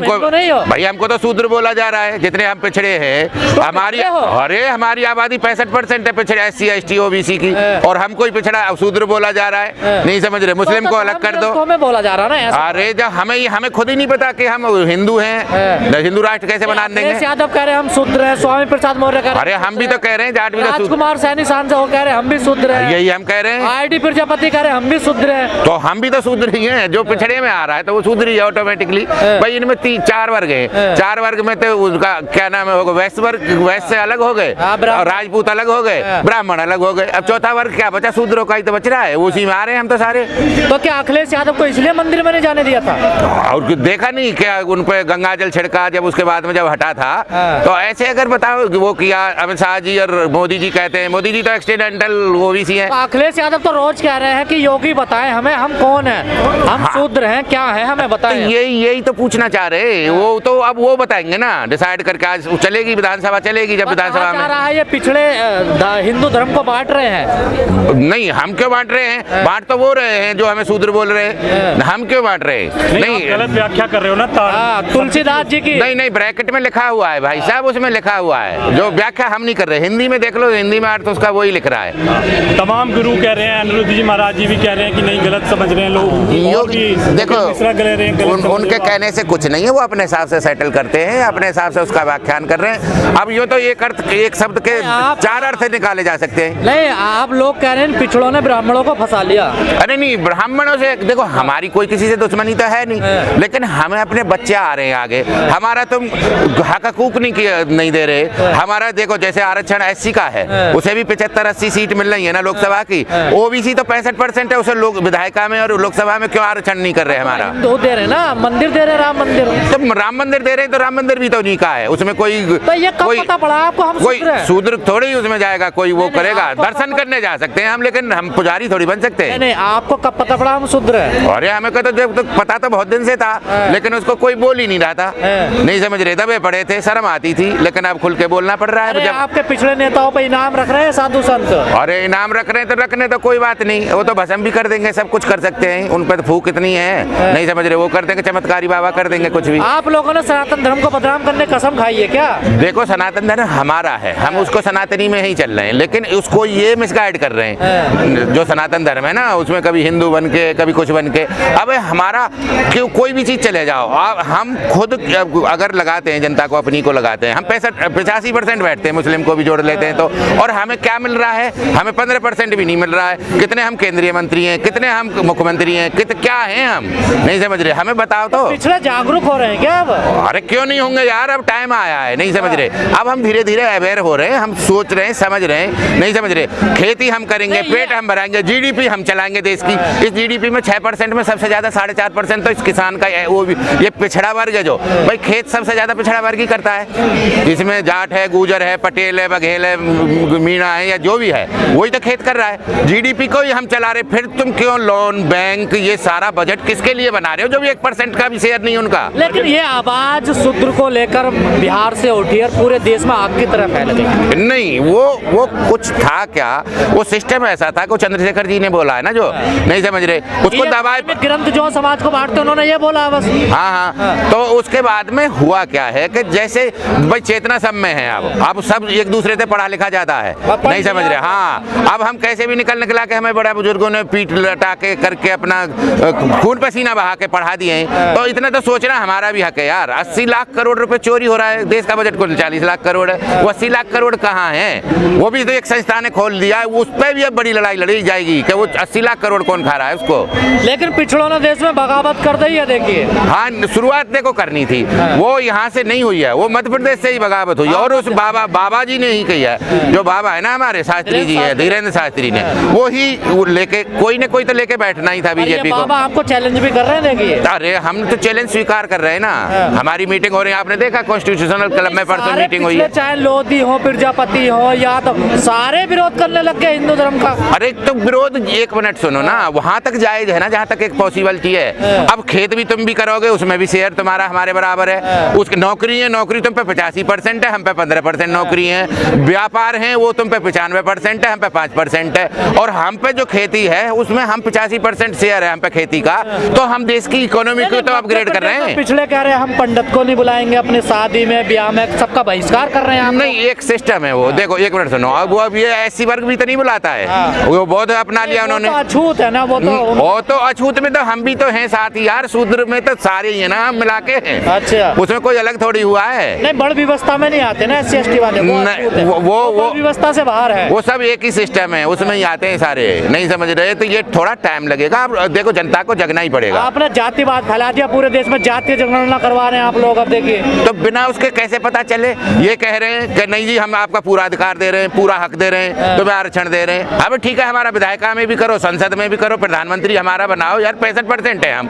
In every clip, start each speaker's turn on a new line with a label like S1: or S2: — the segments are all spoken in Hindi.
S1: भाई हमको तो शूद्र बोला जा रहा है, जितने हम पिछड़े हैं।
S2: तो
S1: हमारी हमारी आबादी 65% है पिछड़े, SC ST OBC की, और हमको ही पिछड़ा शूद्र बोला जा रहा है। नहीं समझ रहे, मुस्लिम को अलग कर दो,
S2: हमें बोला जा रहा है ना।
S1: अरे जब हमें खुद ही नहीं पता कि हम हिंदू हैं, हिंदू राष्ट्र कैसे बना देंगे।
S2: यादव कह रहे हैं हम शूद्र हैं, स्वामी प्रसाद मौर्य कह रहे हैं,
S1: अरे हम भी तो कह रहे हैं, जाट भी,
S2: राजकुमार सैनी सांसद वो कह रहे हैं हम भी शूद्र हैं,
S1: यही हम कह रहे हैं।
S2: ID प्रजापति कह रहे हैं हम भी शूद्र हैं,
S1: तो हम भी तो शूद्र ही हैं। जो पिछड़े में आ रहा है तो वो शूद्र ही है ऑटोमेटिकली। भाई इनमें 4 वर्ग हैं, 4 वर्ग में तो उसका क्या नाम है, वैश्य वर्ग, वैश्य से अलग हो गए, और राजपूत अलग हो गए, ब्राह्मण अलग हो गए। अब चौथा वर्ग क्या बचा, शूद्रों का ही तो बच रहा है, उसी में आ रहे हैं हम तो सारे।
S2: तो क्या अखिलेश यादव को इसलिए मंदिर में नहीं जाने दिया था?
S1: और देखा नहीं क्या उन पे गंगा जल छिड़का, जब उसके बाद में जब हटा था, तो ऐसे अगर बताओ वो किया। अमित शाह जी और मोदी जी कहते हैं, मोदी जी तो एक्सीडेंटल OBC हैं।
S2: अखिलेश यादव तो रोज कह रहे हैं कि योगी बताएं हमें हम कौन हैं, हम शूद्र हैं, क्या है हमें बताएं।
S1: यही तो पूछना चाह रहे, वो तो अब वो बताएंगे ना, डिसाइड करके। आज चलेगी विधानसभा, चलेगी जब विधानसभा में
S2: रहा है ये पिछड़े हिंदू धर्म को बांट रहे हैं।
S1: नहीं, हम क्यों बांट रहे हैं? बांट तो वो रहे हैं जो हमें शूद्र बोल रहे हैं, हम क्यों बांट रहे हैं?
S3: नहीं, गलत व्याख्या कर रहे हो ना
S2: तुलसीदास जी की।
S1: नहीं, ब्रैकेट में लिखा हुआ है भाई साहब, उसमें लिखा हुआ है, जो व्याख्या हम नहीं कर रहे। हिंदी में देख लो, हिंदी में अर्थ उसका वही लिख रहा है।
S3: तमाम गुरु कह रहे हैं, अनिरुद्ध जी महाराज जी भी कह रहे हैं कि नहीं, गलत समझ रहे हैं लोग।
S1: देखो उनके कहने से कुछ नहीं है, वो अपने हिसाब से सेटल करते हैं, अपने हिसाब से उसका व्याख्यान कर रहे हैं। अब ये तो एक शब्द के 4 अर्थ निकाले जा सकते हैं।
S2: नहीं, आप लोग कह रहे हैं पिछड़ों ने ब्राह्मणों को फंसा लिया।
S1: अरे नहीं, ब्राह्मणों से देखो, हमारी कोई किसी से दुश्मनी तो है नहीं, लेकिन हमें अपने बच्चे आ रहे हैं आगे, हमारा तुम हक हकूक नहीं दे रहे। हमारा देखो, जैसे आरक्षण SC का है, उसे भी 75-80 सीट मिल रही है ना लोकसभा की। OBC तो 65% है, उसे लोग विधायिका में और लोकसभा में क्यों आरक्षण नहीं कर रहे हमारा?
S2: दो दे रहे ना, मंदिर दे रहे, राम मंदिर।
S1: तो राम मंदिर दे रहे हैं, तो राम मंदिर भी तो नहीं का है, उसमें कोई
S2: तो ये कब पता पड़ा आपको हम
S1: कोई शूद्र थोड़ी ही उसमें जाएगा, कोई वो करेगा। दर्शन करने जा सकते हैं हम, लेकिन हम पुजारी थोड़ी बन सकते हैं।
S2: नहीं, आपको कब पता पड़ा हम शूद्र हैं?
S1: अरे हमें तो जब तक पता तो बहुत दिन से था, लेकिन उसको कोई बोल ही नहीं रहा था, नहीं समझ रहे। दबे पड़े थे, शर्म आती थी, लेकिन अब खुल के बोलना पड़ रहा है। जब
S2: आपके पिछड़े नेताओं पे इनाम रख रहे हैं साधु संत।
S1: अरे इनाम रख रहे हैं तो रखने, तो कोई बात नहीं, वो तो भस्म भी कर देंगे, सब कुछ कर सकते हैं, उन पर तो फूक इतनी है, नहीं समझ रहे, वो कर देंगे, चमत्कारी बाबा कर देंगे कुछ भी।
S2: आप लोगों ने सनातन धर्म को बदनाम करने की कसम खाई है क्या?
S1: देखो, सनातन धर्म हमारा है, हम उसको सनातनी में ही चल रहे हैं, लेकिन उसको ये मिसगाइड कर रहे हैं। जो सनातन धर्म है ना, उसमें कभी हिंदू बन के, कभी कुछ बन के। अब हमारा क्यों, कोई भी चीज चले जाओ, हम खुद अगर लगाते हैं, जनता को अपनी को लगाते हैं, हम 85% बैठते हैं, मुस्लिम को भी जोड़ लेते हैं, तो और हमें क्या मिल रहा है? हमें 15% भी नहीं मिल रहा है। कितने हम केंद्रीय मंत्री हैं, कितने हम मुख्यमंत्री हैं, क्या हैं हम? नहीं समझ रहे, हमें बताओ तो।
S2: पिछले जागरूक हो रहे हैं क्या अब?
S1: अरे क्यों नहीं होंगे यार, अब टाइम आया है, नहीं समझ रहे। अब हम धीरे धीरे अवेयर हो रहे हैं, हम सोच रहे हैं, समझ रहे हैं, नहीं समझ रहे। खेती हम करेंगे, पेट हम भराएंगे, GDP हम चलाएंगे देश की। इस GDP में 6% में सबसे ज्यादा 4.5% तो इस किसान का, वो भी ये पिछड़ा वर्ग है, जो भाई खेत सबसे ज्यादा पिछड़ा वर्ग ही करता है, जिसमें जाट है, गुजर है, पटेल है, बघेल है, मीणा है, या जो भी है, वही तो खेत कर रहा है। GDP को ही हम चला रहे, फिर तुम क्यों लोन, बैंक, ये सारा बजट किसके लिए बना रहे हो, जो भी 1% का भी शेयर नहीं उनका?
S2: लेकिन ये आवाज शूद्र को लेकर बिहार से उठी और पूरे देश में आग की तरह फैल गई।
S1: नहीं, वो कुछ था क्या, वो सिस्टम ऐसा था कि चंद्रशेखर जी ने बोला है ना, जो नहीं समझ रहे, उसको दबाए
S2: ग्रंथ जो समाज को बांटते, उन्होंने ये बोला बस।
S1: हाँ। तो उसके बाद में हुआ क्या है कि जैसे भाई चेतना सब में है, अब सब एक दूसरे से पढ़ा लिखा जाता है, नहीं समझ रहे। हाँ, अब हम कैसे भी निकला के हमें बड़ा बुजुर्गों ने पीठ लटा के करके अपना खून पसीना बहा के पढ़ा दिए, तो इतना तो सोचना हमारा भी हक है यार। 80 लाख करोड़ रुपए चोरी हो रहा है, देश का बजट कुल 40 लाख करोड़ है, वो 80 लाख करोड़ कहाँ है? वो भी तो एक संस्था ने खोल दिया है, उस पर भी अब बड़ी लड़ाई लड़ी जाएगी कि वो 80 लाख करोड़ कौन खा रहा है उसको।
S2: लेकिन पिछड़ों ने देश में बगावत कर दी है, देखिए।
S1: हाँ, शुरुआत देखो करनी थी, वो यहाँ से नहीं हुई है, वो मध्य प्रदेश से ही बगावत हुई, और उस बाबा जी ने ही कही है, जो बाबा है ना हमारे शास्त्री जी है, धीरेन्द्र शास्त्री ने, वो ही लेके कोई न कोई तो लेके बैठना ही था बीजेपी को।
S2: बाबा आपको चैलेंज भी कर रहे हैं, देखिए।
S1: अरे हम तो चैलेंज स्वीकार कर रहे हैं ना, हमारी मीटिंग हो रही है, आपने देखा कॉन्स्टिट्यूशनल क्लब में परसों मीटिंग हुई है,
S2: चाहे लोधी हो, प्रजापति हो, या तो सारे विरोध करने लग गए हिंदू धर्म का।
S1: अरे तो विरोध, एक मिनट सुनो ना, वहां तक जायज है ना जहां तक एक पॉसिबिलिटी है। अब खेत भी तुम भी करोगे, उसमें भी शेयर तुम्हारा हमारे बराबर है, उसकी नौकरी है, नौकरी तुम पे 85% है, हम पे 15% नौकरी है, व्यापार है वो तुम पे 95% है, हम पे 5% है, और हम पे जो खेती है उसमें हम 85% शेयर है हम पे खेती का, तो हम देश की इकोनॉमी को तो अपग्रेड कर रहे हैं।
S2: पिछले कह रहे हैं हम पंडित को नहीं बुलाएंगे अपने शादी में ब्याह में, सबका बहिष्कार कर रहे हैं आप।
S1: नहीं, एक सिस्टम है वो। देखो एक मिनट सुनो, अब ये एससी वर्ग भी तो नहीं बुलाता है, वो बौद्ध अपना लिया उन्होंने।
S2: वो तो अछूत है ना, वो तो
S1: अछूत में तो हम भी तो हैं साथ ही यार, शूद्र में तो सारे ही है ना, हम मिला के हैं।
S2: अच्छा,
S1: उसमें कोई अलग थोड़ी हुआ है।
S2: नहीं, बड़ व्यवस्था में नहीं आते ना एससी एसटी वाले, वो व्यवस्था से बाहर है,
S1: वो सब एक ही सिस्टम है, उसमें ही आते हैं सारे। नहीं समझ रहे तो ये थोड़ा टाइम लगेगा। अब देखो जनता को जगना ही पड़ेगा।
S2: आपने जातिवाद फैला दिया पूरे देश में, जातीय जनगणना करवा रहे हैं आप लोग। अब देखिए,
S1: तो बिना उसके कैसे पता चले? ये कह रहे हैं कि नहीं जी हम आपका पूरा अधिकार दे रहे हैं, पूरा हक दे रहे हैं, तुम्हें आरक्षण दे रहे हैं। अब ठीक है, हमारा विधायिका में भी करो, संसद में भी करो, प्रधानमंत्री हमारा बनाओ यार। 65% है हम,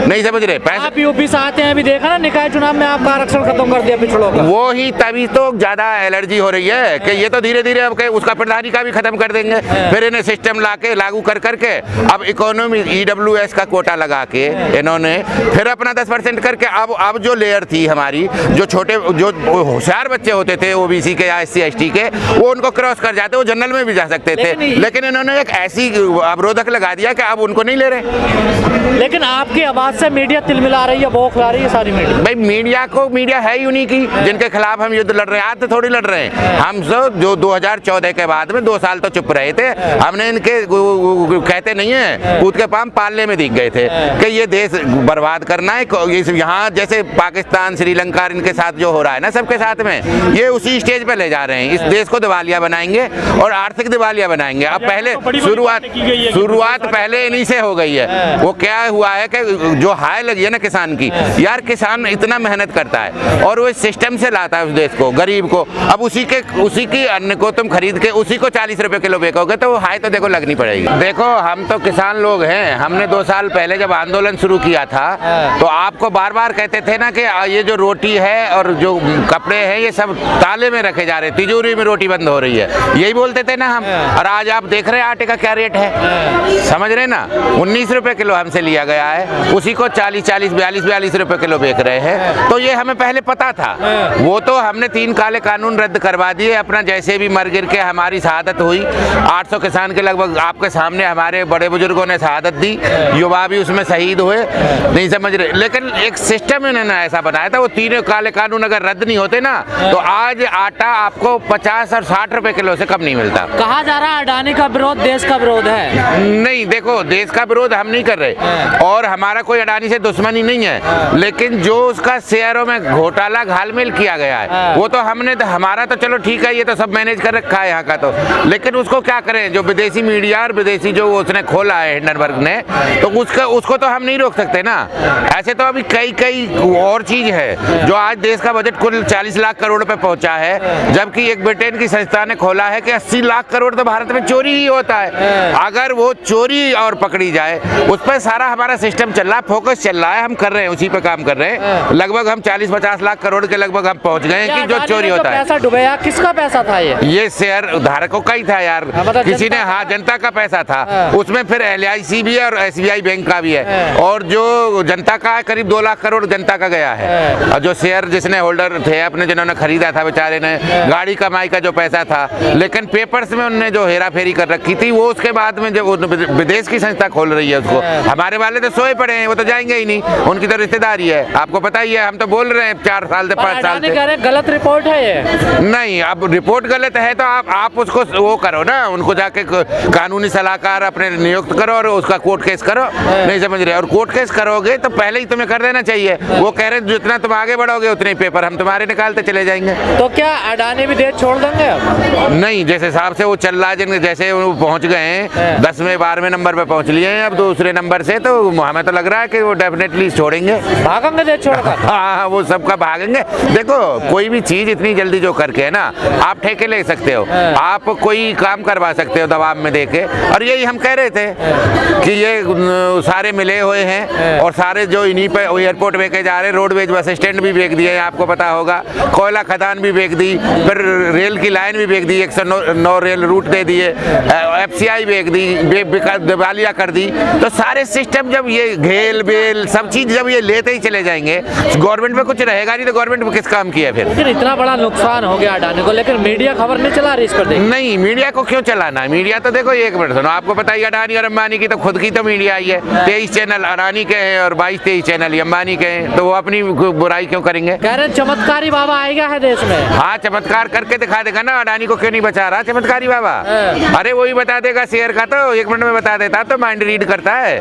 S1: नहीं समझ रहे।
S2: आप यूपी से आते हैं, अभी देखा ना निकाय चुनाव में आपका आरक्षण खत्म कर दिया पिछड़ों का।
S1: वो ही तभी तो ज्यादा एलर्जी हो रही है कि ये तो धीरे धीरे अब उसका प्रधानी का भी खत्म कर देंगे, फिर इन्हें सिस्टम लाके लागू कर करके अब इकोनॉमी EWS का कोटा लगा के इन्होंने फिर अपना 10% करके अब जो लेयर थी हमारी, जो छोटे जो होशियार बच्चे होते थे OBC के या SC ST के, वो उनको क्रॉस कर जाते, वो जनरल में भी जा सकते थे। लेकिन इन्होंने एक ऐसी अवरोधक लगा दिया कि अब उनको नहीं ले रहे।
S2: लेकिन आपकी आवाज से मीडिया तिलमिला रही है, बौखला रही है सारी मीडिया।
S1: भाई मीडिया है ही उन्हीं की जिनके खिलाफ हम युद्ध लड़ रहे हैं, आज तो थोड़ी लड़ रहे हैं। हम सब जो 2014 के बाद में 2 साल तो चुप रहे थे, हमने इनके कहते नहीं है कूद के पाम पालने में दिख गए थे कि ये देश बर्बाद करना है। यहाँ जैसे पाकिस्तान श्रीलंका इनके साथ जो हो रहा है ना, सबके साथ में ये उसी स्टेज पे ले जा रहे हैं। इस देश को दिवालिया बनाएंगे और आर्थिक दिवालिया बनाएंगे। अब पहले शुरुआत पहले इन्हीं से हो गई है। वो क्या हुआ है कि जो हाय लगी है ना किसान की, यार किसान इतना मेहनत करता है और वो इस सिस्टम से लाता है उस देश को, गरीब को। अब उसी की अन्न को तुम खरीद के उसी को 40 रुपए किलो बेचोगे तो वो हाय तो देखो लगनी पड़ेगी। देखो हम तो किसान लोग हैं, हमने 2 साल पहले जब आंदोलन शुरू किया था तो आपको बार बार कहते थे ना कि ये जो रोटी है और जो कपड़े हैं ये सब ताले में रखे जा रहे हैं, तिजोरी में रोटी बंद हो रही है, यही बोलते थे ना हम। और आज आप देख रहे हैं आटे का क्या रेट है, समझ रहे ना। 19 रुपए किलो हमसे लिया गया है, उसी को 42 रुपए किलो बेच रहे हैं। तो ये हमें पहले पता था। वो तो हमने 3 काले कानून रद्द करवा दिए, अपना जैसे भी मर गिर के हमारी शहादत हुई। 800 किसान के लगभग आपके सामने हमारे बड़े बुजुर्गों ने शहादत दी, युवा भी उसमें शहीद हुए, नहीं समझ रहे। लेकिन एक सिस्टम इन्होंने ऐसा बनाया था, वो 3 काले कानून अगर रद्द नहीं होते ना तो आज आटा आपको 50 और 60 रुपए किलो से कम नहीं मिलता।
S2: कहा जा रहा है अडानी का विरोध देश का विरोध है।
S1: नहीं, देखो देश का विरोध हम नहीं कर रहे और हमारा कोई अडानी से दुश्मनी नहीं है, लेकिन जो उसका शेयरों में घोटाला घालमेल किया गया है वो तो हमारा तो चलो ठीक है, ये तो सब मैनेज कर रखा है यहाँ का तो। लेकिन उसको क्या करें, जो विदेशी मीडिया और विदेशी जो उसने खोला है हिंडनबर्ग ने, तो उसको तो हम नहीं रोक सकते ना। ऐसे तो अभी कई और चीज है जो आज देश का बजट कुल 40 लाख करोड़ पे पहुंचा है, जबकि एक ब्रिटेन की संस्था ने खोला है कि 80 लाख करोड़ तो भारत में चोरी ही होता है। अगर वो चोरी और पकड़ी जाए, उस पर सारा हमारा सिस्टम चल रहा है, फोकस चल रहा है, हम कर रहे हैं, उसी पे काम कर रहे हैं। लगभग हम 40-50 लाख करोड़ के लगभग हम पहुंच गए हैं कि जो चोरी होता है।
S2: पैसा डुबेया, किसका पैसा था ये
S1: शेयर धारकों का ही था यार, किसी ने, हाँ जनता का पैसा था। उसमें फिर LIC भी है और SBI बैंक का भी है, और जो जनता का है करीब 2 लाख करोड़ जनता का गया है। और जो शेयर जिसने होल्डर थे अपने, जिन्होंने खरीदा था बेचारे ने, गाड़ी कमाई का जो पैसा था, लेकिन पेपर्स में उन्होंने जो हेरा फेरी कर रखी थी वो उसके बाद में जब विदेश की संस्था खोल रही है उसको, हमारे वाले तो सोए पड़े हैं, वो तो जाएंगे ही नहीं, उनकी तो रिश्तेदारी है, आपको पता ही है। हम तो बोल रहे हैं 4 साल से 5 साल से
S2: गलत रिपोर्ट है ये।
S1: नहीं, अब रिपोर्ट गलत है तो आप उसको वो करो ना, उनको जाके कानूनी सलाहकार अपने नियुक्त करो और उसका कोर्ट केस करो, नहीं समझ रहे। और कोर्ट केस करोगे तो पहले ही तुम्हें कर देना चाहिए। वो कह रहे जितना तुम आगे बढ़ोगे उतने पेपर हम तुम्हारे निकालते चले जाएंगे।
S2: तो क्या अडानी भी देश छोड़ देंगे अब?
S1: नहीं, जैसे हिसाब से वो चल रहा है, जिनके जैसे वो पहुंच गए हैं 10वें 12वें नंबर पे पहुंच लिए हैं अब दूसरे नंबर से, तो हमें तो लग रहा है कि वो डेफिनेटली छोड़ेंगे,
S2: भागेंगे देश छोड़कर।
S1: हाँ, वो सबका भागेंगे। देखो कोई भी चीज इतनी जल्दी जो करके है ना, आप ठेके ले सकते हो, आप कोई काम करवा सकते हो दबाव में देके। और यही हम कह रहे थे कि ये सारे मिले हुए हैं और सारे जो इन्हीं पे एयरपोर्ट बेचे जा रहे, रोडवेज बस स्टैंड भी बेच दिए, आपको पता होगा, कोयला खदान भी बेच दी, फिर रेल की लाइन भी बेच दी, 109 रेल रूट दे दिए, FCI बेच दी, दिवालिया कर दी। तो सारे सिस्टम जब ये घेल बेल सब चीज जब ये लेते ही चले जाएंगे, गवर्नमेंट में कुछ रहेगा नहीं, तो गवर्नमेंट में किस काम की है फिर?
S2: लेकिन इतना बड़ा नुकसान हो गया अडानी को, लेकिन मीडिया खबर नहीं चला रही इस पर।
S1: नहीं, मीडिया को क्यों चलाना है? मीडिया तो देखो, एक मिनट सुनो, आपको पता ही अडानी और अंबानी की तो खुद की तो मीडिया आई है, 23 चैनल अडानी के हैं और 22-23 चैनल अंबानी अडानी के हैं, तो वो अपनी बुराई क्यों करेंगे?
S2: कह रहे हैं चमत्कारी बाबा आएगा है देश में।
S1: हाँ, चमत्कार करके दिखा देगा ना। अडानी को क्यों नहीं बचा रहा चमत्कारी बाबा? अरे वही बता देगा शेयर का, तो 1 मिनट में बता देता, तो माइंड रीड करता है।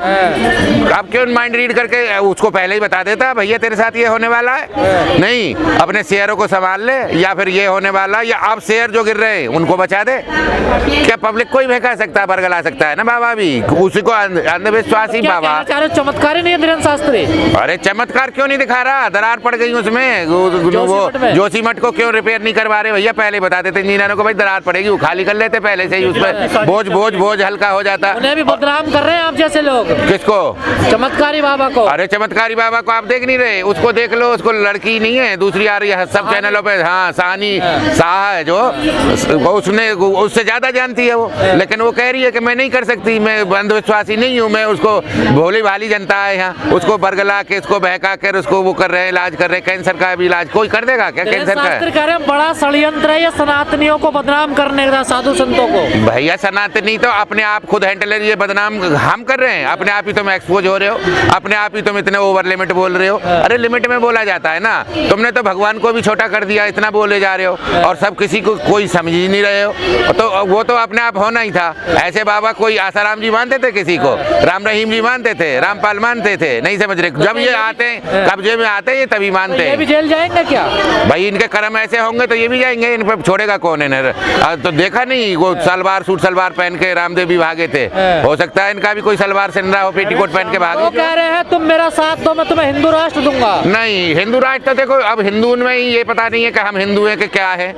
S1: अब क्यों माइंड रीड करके उसको पहले ही बता देता भैया तेरे साथ ये होने वाला है? नहीं, अपने शेयरों को संभाल ले, या फिर ये होने वाला, या अब शेयर जो गिर रहे हैं उनको बचा दे। क्या पब्लिक को ही बहका सकता है, बरगला सकता है ना बाबा भी? उसी को अंधविश्वासी बाबा।
S2: चमत्कारी नहीं है धीरेन्द्र शास्त्री?
S1: अरे चमत्कार क्यों नहीं दिखा रहा? दरार पड़ गई उसमें, वो जोशीमठ को क्यों रिपेयर नहीं करवा रहे भैया? पहले बता देते इंजीनियरों को भाई दरार पड़ेगी, वो खाली कर लेते पहले से ही, उसमें बोझ हल्का हो जाता।
S2: उन्हें भी बदनाम कर रहे हैं आप जैसे लोग।
S1: किसको?
S2: चमत्कारी बाबा को।
S1: अरे चमत्कारी बाबा को आप देख नहीं रहे? उसको देख लो, उसको लड़की नहीं है दूसरी आ रही है सब चैनलों पे। हाँ, सानी शाह है जो, उसने उससे ज्यादा जानती है वो, लेकिन वो कह रही है कि मैं नहीं कर सकती, मैं अंधविश्वासी नहीं हूँ, मैं उसको भोली भाली जनता है यहाँ, उसको बरगला के, उसको बहका कर उसको वो कर रहे हैं, इलाज कर रहे हैं। कैंसर का भी इलाज कोई कर देगा क्या? कैंसर का
S2: कह रहे हैं बड़ा षड्यंत्र है ये सनातनियों को बदनाम करने का, साधु संतों को।
S1: भैया सनातनी तो अपने आप खुद हैंडल, ये बदनाम हम कर रहे हैं अपने आप ही। तुम एक्सपोज हो रहे हो अपने आप ही, तुम इतने ओवर लिमिट बोल रहे हो। अरे लिमिट में बोला जाता है ना, तुमने तो भगवान को भी छोटा कर दिया, इतना बोले जा रहे हो, और सब किसी को कोई समझ ही नहीं रहे हो। तो वो तो अपने आप होना ही था। ऐसे बाबा कोई आसाराम जी मानते थे किसी को, राम रहीम जी मानते थे, रामपाल मानते थे, नहीं समझ रहे। जब ये आते हैं, कब्जे में आते हैं, ये तभी मानते हैं।
S2: ये भी जेल जाएंगे क्या
S1: भाई? इनके कर्म ऐसे होंगे तो ये भी जाएंगे, इन पर छोड़ेगा कौन है? तो देखा नहीं वो सलवार सूट सलवार पहन के रामदेव भी भागे थे, हो सकता है इनका भी कोई सलवार सिंदरा हो, पेटीकोट पहन के भागे।
S2: वो कह रहे हैं तुम मेरा साथ दो, मैं तुम्हें हिंदू राष्ट्र दूंगा।
S1: नहीं, हिंदू राष्ट्र तो देखो अब हिंदू में ही ये पता नहीं है कि हम हिंदू हैं कि क्या है।